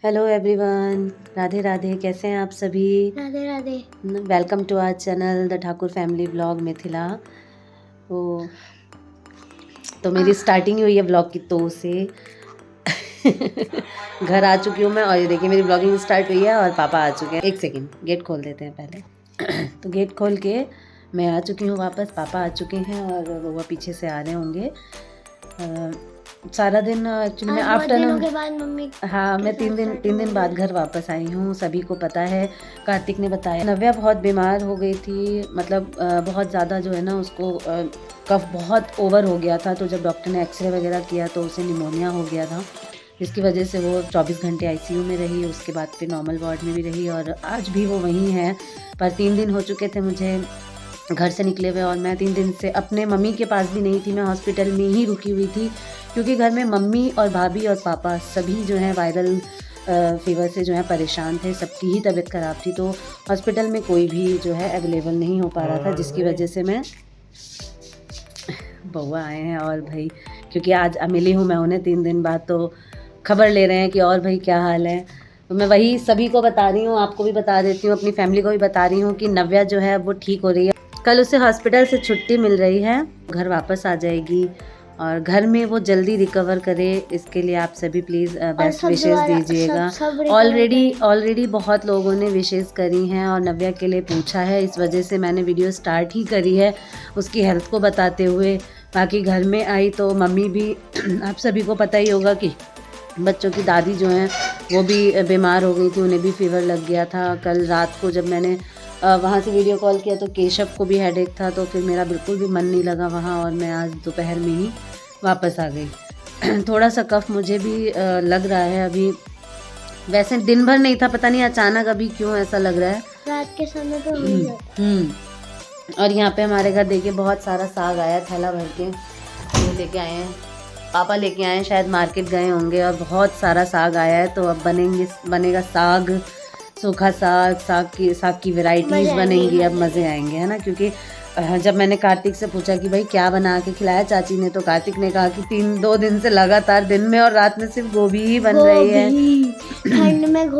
Hello everyone, Radhe Radhe. कैसे हैं आप सभी? Radhe Radhe. Welcome to our channel the Thakur family vlog Mithila. तो मेरी स्टार्टिंग हुई है व्लॉग की तो से घर आ चुकी हूँ मैं, और ये देखिए मेरी व्लॉगिंग स्टार्ट हुई है और पापा आ चुके हैं। एक सेकेंड, गेट खोल देते हैं पहले। तो गेट खोल के मैं आ चुकी हूँ वापस, पापा आ चुके हैं और वो पीछे से आ रहे होंगे। सारा दिन एक्चुअली मैं आफ्टरनून के बाद मम्मी, हाँ, मैं तीन दिन बाद घर वापस आई हूँ। सभी को पता है, कार्तिक ने बताया। नव्या बहुत बीमार हो गई थी, मतलब बहुत ज़्यादा जो है ना उसको कफ बहुत ओवर हो गया था। तो जब डॉक्टर ने एक्सरे वगैरह किया तो उसे निमोनिया हो गया था, जिसकी वजह से वो 24 घंटे आईसीयू में रही। उसके बाद फिर नॉर्मल वार्ड में भी रही और आज भी वो वहीं है। पर 3 दिन हो चुके थे मुझे घर से निकले हुए, और मैं 3 दिन से अपने मम्मी के पास भी नहीं थी। मैं हॉस्पिटल में ही रुकी हुई थी, क्योंकि घर में मम्मी और भाभी और पापा सभी जो हैं वायरल फीवर से जो है परेशान थे। सबकी ही तबीयत ख़राब थी, तो हॉस्पिटल में कोई भी जो है अवेलेबल नहीं हो पा रहा था, जिसकी वजह से मैं बउआ आए हैं। और भाई क्योंकि आज मिली हूँ मैं उन्हें 3 दिन बाद, तो खबर ले रहे हैं कि और भाई क्या हाल है। तो मैं वही सभी को बता रही हूँ, आपको भी बता देती हूँ, अपनी फैमिली को भी बता रही हूँ कि नव्या जो है वो ठीक हो रही है। कल उसे हॉस्पिटल से छुट्टी मिल रही है, घर वापस आ जाएगी और घर में वो जल्दी रिकवर करे, इसके लिए आप सभी प्लीज़ बेस्ट विशेस दीजिएगा। ऑलरेडी बहुत लोगों ने विशेस करी हैं और नव्या के लिए पूछा है, इस वजह से मैंने वीडियो स्टार्ट ही करी है उसकी हेल्थ को बताते हुए। बाकी घर में आई तो मम्मी भी आप सभी को पता ही होगा कि बच्चों की दादी जो हैं वो भी बीमार हो गई थी, उन्हें भी फीवर लग गया था। कल रात को जब मैंने वहाँ से वीडियो कॉल किया तो केशव को भी हेडेक था, तो फिर मेरा बिल्कुल भी मन नहीं लगा वहाँ, और मैं आज दोपहर में ही वापस आ गई। थोड़ा सा कफ मुझे भी लग रहा है अभी, वैसे दिन भर नहीं था, पता नहीं अचानक अभी क्यों ऐसा लग रहा है। रात के समय तो हो ही जाता है। और यहाँ पे हमारे घर देखिए बहुत सारा साग आया, थैला भर के ये लेके आए हैं, पापा लेके आए हैं, शायद मार्केट गए होंगे, और बहुत सारा साग आया है। तो अब बनेगा साग, सूखा साग की वैरायटीज़ बनेंगी। अब मज़े आएंगे, है ना। क्योंकि जब मैंने कार्तिक से पूछा कि भाई क्या बना के खिलाया चाची ने, तो कार्तिक ने कहा कि 2 दिन से लगातार दिन में और रात में सिर्फ गोभी ही बन रही है। ठंड में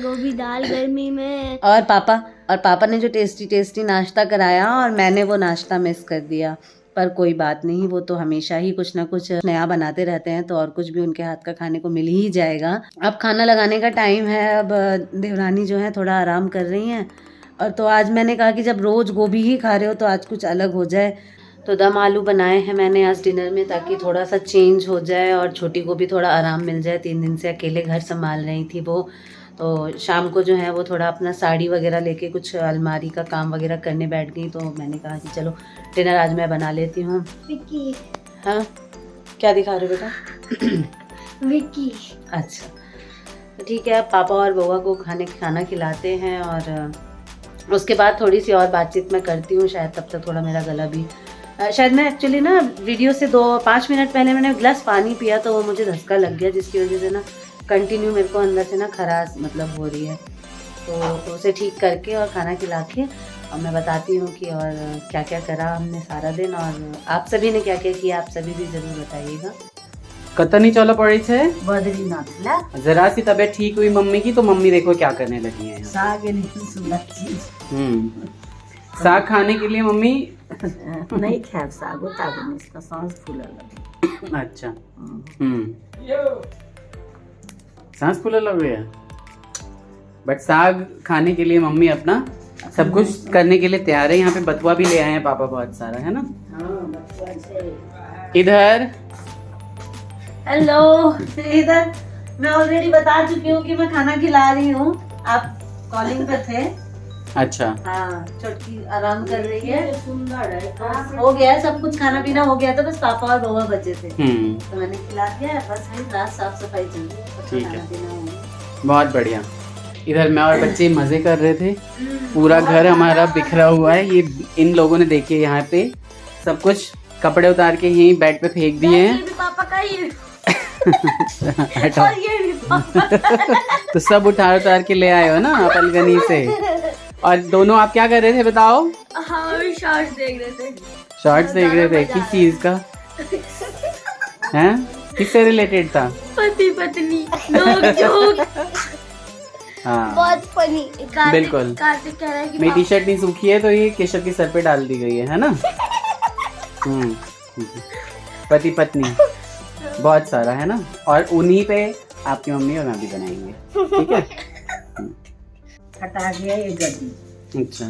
गोभी दाल, गर्मी में। और पापा ने जो टेस्टी नाश्ता कराया, और मैंने वो नाश्ता मिस कर दिया। पर कोई बात नहीं, वो तो हमेशा ही कुछ ना कुछ नया बनाते रहते हैं, तो और कुछ भी उनके हाथ का खाने को मिल ही जाएगा। अब खाना लगाने का टाइम है, अब देवरानी जो है थोड़ा आराम कर रही हैं। और तो आज मैंने कहा कि जब रोज़ गोभी ही खा रहे हो तो आज कुछ अलग हो जाए। तो दम आलू बनाए हैं मैंने आज डिनर में, ताकि थोड़ा सा चेंज हो जाए और छोटी को भी थोड़ा आराम मिल जाए। 3 दिन से अकेले घर संभाल रही थी वो, तो शाम को जो है वो थोड़ा अपना साड़ी वगैरह लेके कुछ अलमारी का काम वगैरह करने बैठ गई। तो मैंने कहा कि चलो डिनर आज मैं बना लेती हूँ। विक्की। हाँ, क्या दिखा रहे हो बेटा? विक्की। अच्छा, तो ठीक है, पापा और बउआ को खाना खिलाते हैं, और उसके बाद थोड़ी सी और बातचीत मैं करती हूँ। शायद तब तक थोड़ा मेरा गला भी शायद मैं एक्चुअली ना वीडियो से 5 मिनट पहले मैंने गिलास पानी पिया, तो वो मुझे धक्का लग गया, जिसकी वजह से ना कंटिन्यू मेरे को अंदर से ना खराश मतलब हो रही है। तो उसे ठीक करके और खाना खिला के और मैं बताती हूँ कि और क्या क्या करा हमने सारा दिन, और आप सभी ने क्या क्या किया, आप सभी भी ज़रूर बताइएगा। कतनी चलो पड़ी छे बद्रीनाथ ला जरा सी तबीयत ठीक हुई मम्मी की, तो मम्मी देखो क्या करने लगी है। साग साग खाने के लिए मम्मी नहीं खाए सागो तागो इसका सांस फूला लगे। अच्छा, सांस फूला लग गया। बट साग खाने के लिए मम्मी अपना सब कुछ करने के लिए तैयार है। यहाँ पे बथुआ भी ले आए हैं पापा बहुत सारा, है ना। इधर हेलो, इधर मैं ऑलरेडी बता चुकी हूँ कि मैं खाना खिला रही हूँ, आप कॉलिंग पे थे। अच्छा, हाँ, छोटकी आराम कर रही है। सुंदर है, हो गया सब कुछ, खाना पीना हो गया था, बस पापा और बउआ बचे थे, तो मैंने खिला दिया। बस रात साफ सफाई चल रही है, ठीक है, खाना पीना हो गया। बहुत बढ़िया। इधर मैं और बच्चे मजे कर रहे थे। पूरा घर हमारा बिखरा हुआ है। ये इन लोगों ने देखिए यहाँ पे सब कुछ कपड़े उतार के यहीं बेड पे फेंक दिए हैं। पापा का ही और ये तो सब उतार के ले आए हो ना पलगनी से। और दोनों आप क्या कर रहे थे बताओ? हाँ, शॉर्ट्स देख रहे थे। शॉर्ट्स देख रहे थे, किस चीज का? हैं? किससे रिलेटेड था? पति पत्नी नोक झोंक हाँ बहुत फनी। बिल्कुल। कार्तिक कह रहा है कि मेरी टी शर्ट नहीं सूखी है तो ये केशव के सर पे डाल दी गई है ना। पति पत्नी बहुत सारा है ना, और उन्हीं पे आपकी मम्मी और मैं भी बनाएंगे, ठीक है। हटा गया ये गद्दी, अच्छा,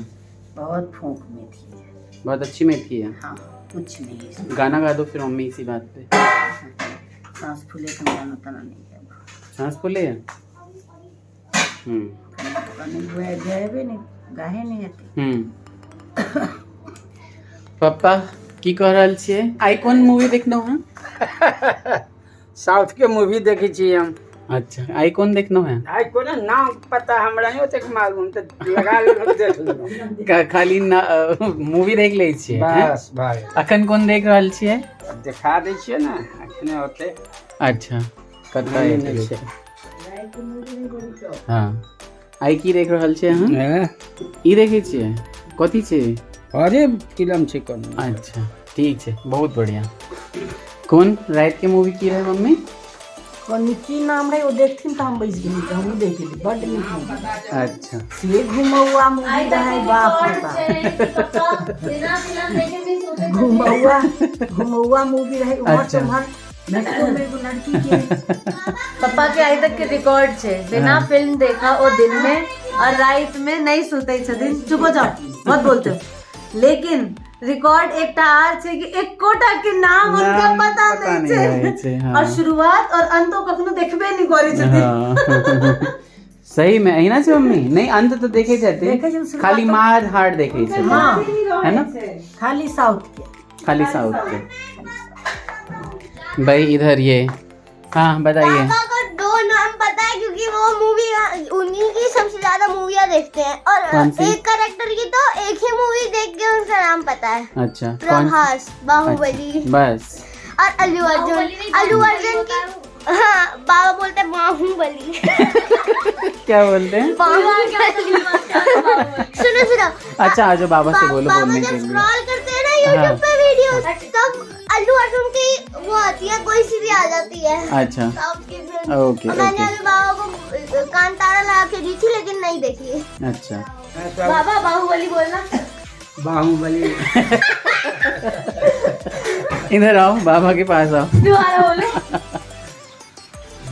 बहुत फूंक में थी। बहुत अच्छी मेथी है। हाँ कुछ नहीं इसमें। गाना गा दो फिर मम्मी इसी बात पे। सांस फूले का गाना तना नहीं है। सांस फूले है। गए भी नहीं गाहे नहीं आती। पप्पा की कह रहल छियै? आइ कोन मूवी देखनो है? साउथ के मूवी देखी छी हम। अच्छा, आइ कोन देखनो है? आई कोनो नाम पता हमरा नहीं ओते मालूम त लगा लेलहुँ देख लेलहुँ। खाली मूवी देख लै छियै? बस भाई अखन कोन देख रहल छियै? दिखा दै छियै ना अखने होते। अच्छा, कतऽ नहीं है? हाँ, आइ की देख रहल छियै अहाँ? ई देखै छियै? कथी छै? अरे फिल्म छै कोनो। अच्छा, ठीक छै, बहुत बढ़िया। कौन रात के मूवी की रहे मम्मी? कौन की नाम रहे वो देखथिन त हम बैस गेली त हम देखली बड नीक मूवी। अच्छा, से घुमौआ मूवी रहे बाप रे बाप। घुमौआ मूवी रहे उमर अच्छा। तुम्हार मेट्रो में एगो लड़की के पप्पा के आई तक के रिकॉर्ड छे, बिना हाँ। फिल्म देखा वो दिन में और रात में नहीं सुते छथिन। चुप हो जाओ, मत बोलते हो। लेकिन रिकॉर्ड एक आर छे कि एक कोटा के नाम उनका पता नहीं छे, हाँ। और शुरुआत और अंत कखनो देखबे नहीं करै छथिन। हाँ। सही में अहिना छै मम्मी? नहीं, अंत तो देखे जाते, देखे छै, शुरुआत खाली मार हार देखे छै, हाँ है ना? खाली साउथ के। खाली साउथ के। भाई इधर ये, हाँ बताइए। पापा को दो नाम पता है क्योंकि वो मूवी उन्हीं की सबसे ज्यादा मूवियाँ देखते हैं, और कौन सी? एक कैरेक्टर की तो एक ही मूवी देख के उनका नाम पता है। अच्छा, कौन? प्रभास, बाहुबली बस। और अल्लू अर्जुन की। हाँ, बाबा बोलते हैं बाहुबली। क्या बोलते हैं? बाहुबली। सुनो सुनो। अच्छा, आज बाबा से बोलो बाबा बोलने जब के लिए। स्क्रॉल करते हैं ना यूट्यूब पे वीडियो, तब अल्लू अर्जुन की वो आती है, कोई सी भी आ जाती है अच्छा, साउथ की फिल्म। ओके और मैंने ओके, अभी बाबा को कांतारा लगा के दी थी, लेकिन नहीं देखी है। अच्छा। बाबा बाहुबली बोलना। बाहुबली इधर आओ, बाबा के पास आओ। दोबारा बोलो।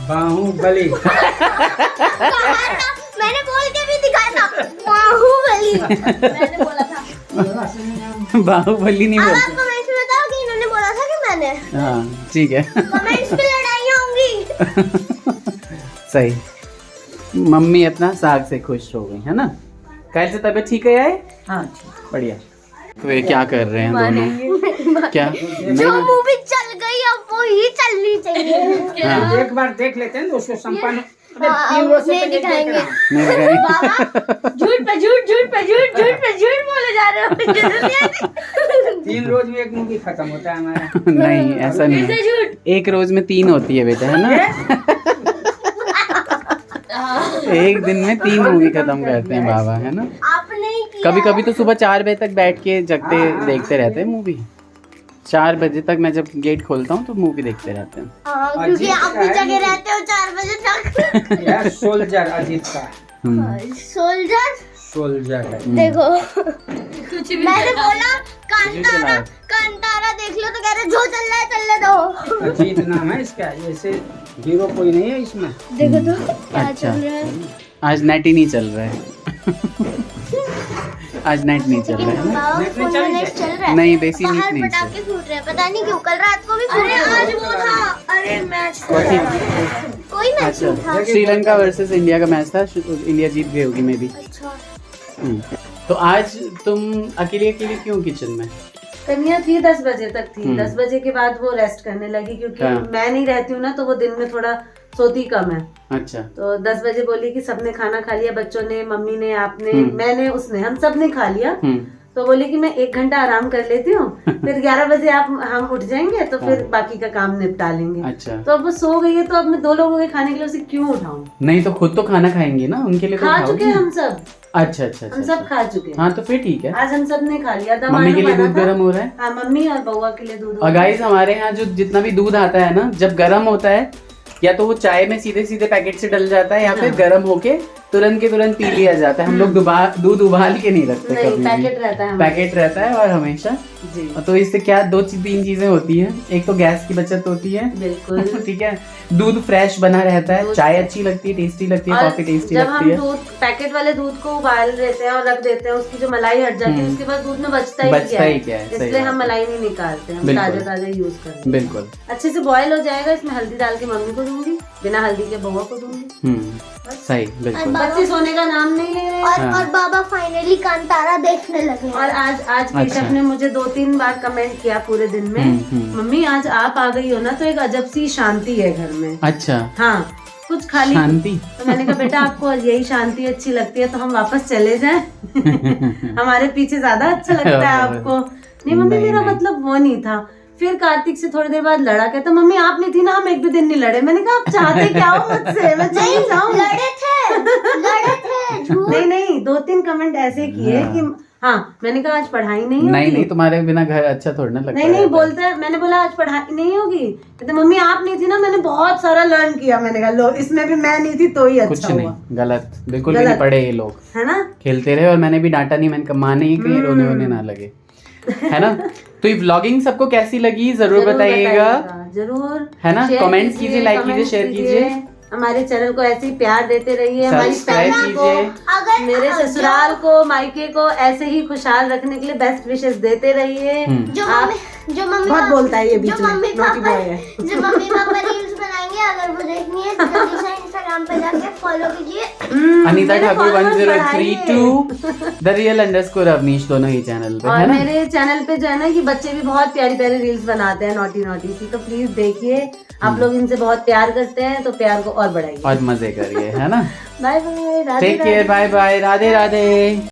बाहुबली मैंने बोल के भी दिखाया था, बाहुबली। मैंने बोला था। बाहुबली नहीं अब आप बोलते। कमेंट्स में बताओ कि इन्होंने बोला था कि मैंने। हाँ ठीक है। कमेंट्स पे लड़ाइयाँ होंगी। सही। मम्मी अपना साग से खुश हो गई है ना? कल से तबीयत ठीक है? हाँ ठीक। बढ़िया। तो ये क्या कर रहे हैं दोनों? क्या? जो मूवी चल गई अब वो ही चलनी चाहिए। हाँ। एक बार देख लेते हैं उसको संपन्न। अरे हाँ, 3 रोज से नहीं पहले दिखाएंगे। देखना। नहीं दिखाई? बाबा झूठ पे झूठ, झूठ पे झूठ, झूठ पे झूठ बोले जा रहे हो। 3 रोज में एक मूवी खत्म होता है हमारा। नहीं, ऐसा नहीं फिर है। से झूठ। एक रोज में 3 होती है बेटा, है ना? एक दिन में 3 मूवी खत्म करते हैं बाबा, है ना? आपने ही किया। कभी कभी तो सुबह 4 बजे तक बैठ के जगते देखते रहते हैं मूवी। 4 बजे तक मैं जब गेट खोलता हूँ तो मूवी देखते रहते हैं। हाँ, क्योंकि आप भी जगह रहते हो 4 बजे तक। यह सोल्जर अजीत का सोल्जर सोल्जर है। देखो, मैंने बोला कांतारा, कांतारा देख लो तो कह रहे जो चल रहा है चलने दो। अजीत नाम है इसका, ऐसे हीरो कोई नहीं है इसमें। देखो तो क्या अच्छा। चल रहा है। आज नेट ही नहीं चल रहा है। आज नेट नहीं चल रहा है ना? बाबा नेट फोन नहीं में नेट चल रहा है। नहीं, देसी नेट बाहर नहीं पटाखे फूट रहे हैं, पता नहीं क्यों। कल रात को भी फूट रहे। आज वो था, अरे मैच कौन-सी? कोई मैच नहीं था। अच्छा, श्रीलंका वर्सेस इंडिया का मैच था, इंडिया जीत गई होगी मे बी। अच्छा, तो आज तुम अकेले अकेले क्यों किचन में? कन्या थी 10 बजे तक थी। 10 हम्म। बजे के बाद वो रेस्ट करने लगी, क्योंकि हाँ। मैं नहीं रहती हूँ ना, तो वो दिन में थोड़ा सोती कम है। अच्छा, तो 10 बजे बोली कि सबने खाना खा लिया, बच्चों ने, मम्मी ने, आपने, हम्म। मैंने, उसने, हम सब ने खा लिया। तो बोली कि मैं 1 घंटा आराम कर लेती हूँ, फिर 11 बजे हम उठ जाएंगे तो फिर बाकी का काम निपटा लेंगे। अच्छा, तो अब वो सो गई है, तो अब मैं 2 लोगों के खाने के लिए उसे क्यों उठाऊं? नहीं तो खुद तो खाना खाएंगी ना, उनके लिए तो खा चुके खाओगी। हैं हम सब। अच्छा अच्छा हम अच्छा, सब खा चुके हैं। हाँ तो फिर ठीक है। आज हम सब ने खा लिया था। मम्मी के लिए बना दूध था। गर्म हो रहा है। हाँ, मम्मी और बउआ के लिए दूध। और गाइस हमारे यहाँ जो जितना भी दूध आता है ना, जब गर्म होता है या तो वो चाय में सीधे सीधे पैकेट से डल जाता है या फिर गर्म होके तुरंत के तुरंत पी लिया जाता है। हम लोग दूध उबाल के नहीं रखते नहीं, कभी भी। पैकेट रहता है हमारे। पैकेट रहता है और हमेशा जी तो इससे क्या 2-3 चीजें होती है। एक तो गैस की बचत होती है, बिल्कुल। ठीक है, दूध फ्रेश बना रहता है, दूध- चाय अच्छी लगती है, टेस्टी लगती है, और कॉफी टेस्टी जब हम लगती है, दूध पैकेट वाले दूध को उबाल देते हैं और रख देते हैं, उसकी जो मलाई हट जाती है, उसके बाद दूध में बचता ही क्या है, सही इसलिए बात हम है। मलाई नहीं निकालते, हम बिल्कुल। ताजा यूज करते हैं। बिल्कुल। अच्छे से बॉयल हो जाएगा, इसमें हल्दी डाल के मम्मी को दूंगी, बिना हल्दी के बउआ को दूंगी। सही, बिल्कुल। बच्चे सोने का नाम नहीं ले रहे हैं। हाँ। और बाबा फाइनली कांतारा देखने लगे। और आज केशव अच्छा। ने मुझे 2-3 बार कमेंट किया पूरे दिन में, मम्मी आज आप आ गई हो ना तो एक अजब सी शांति है घर में। अच्छा, हाँ, कुछ खाली शांति। तो मैंने कहा बेटा आपको यही शांति अच्छी लगती है तो हम वापस चले जाएं। हमारे पीछे ज्यादा अच्छा लगता है आपको। नहीं मम्मी, नहीं, मेरा नहीं। मतलब वो नहीं था। फिर कार्तिक से थोड़ी देर बाद लड़ा, कहता मम्मी आप नहीं थी ना, हम 1 भी दिन नहीं लड़े। मैंने कहा आप चाहते क्या हो मुझसे, मैं चली जाऊं? लड़े थे झूठ। नहीं 2-3 कमेंट ऐसे किए हाँ। कि हाँ, मैंने कहा आज पढ़ाई नहीं नहीं होगी। नहीं, तुम्हारे बिना घर अच्छा थोड़ा ना लगता नहीं नहीं है। बोलता है, मैंने बोला आज पढ़ाई नहीं होगी, कहते मम्मी आप नहीं थी ना, मैंने बहुत सारा लर्न किया। मैंने कहा लो, इसमें भी मैं नहीं थी तो ही कुछ अच्छा नहीं, हुआ, गलत, बिल्कुल भी नहीं गलत। पढ़े ये लोग, है ना। खेलते रहे और मैंने भी डांटा नहीं, मैंने कहा माने ही कहीं रोने वोने ना लगे, है ना। तो ये व्लॉगिंग सबको कैसी लगी जरूर बताइएगा, जरूर, है ना। शेयर कमेंट्स कीजिए, लाइक कीजिए, कमेंट्स शेयर कीजिए, हमारे चैनल को ऐसे ही प्यार देते रहिए, हमारी सब्सक्राइब फैमिली को, कीजिए। अगर मेरे ससुराल को, मायके को ऐसे ही खुशहाल रखने के लिए बेस्ट विशेष देते रहिए। जो मम्मी बहुत बोलता है ये बीच जो में, मम्मी naughty पापा boy है। जो मम्मी पापा रील्स बनाएंगे, अगर वो देखनी है तो जल्दी से इंस्टाग्राम पे जाके फॉलो कीजिए। अनीता मेरे Thakur followers 1032 the real _ Avnish, दोनों ही चैनल पे, है और ना। मेरे चैनल पे जो है ना, ये बच्चे भी बहुत प्यारी प्यारी रील्स बनाते हैं, नॉटी सी, तो प्लीज देखिए। आप लोग इनसे बहुत प्यार करते हैं तो प्यार को और बढ़ाइए और मजे करिए, है ना। Bye bye, Radhe take care, Radhe. Bye bye, Radhe Radhe.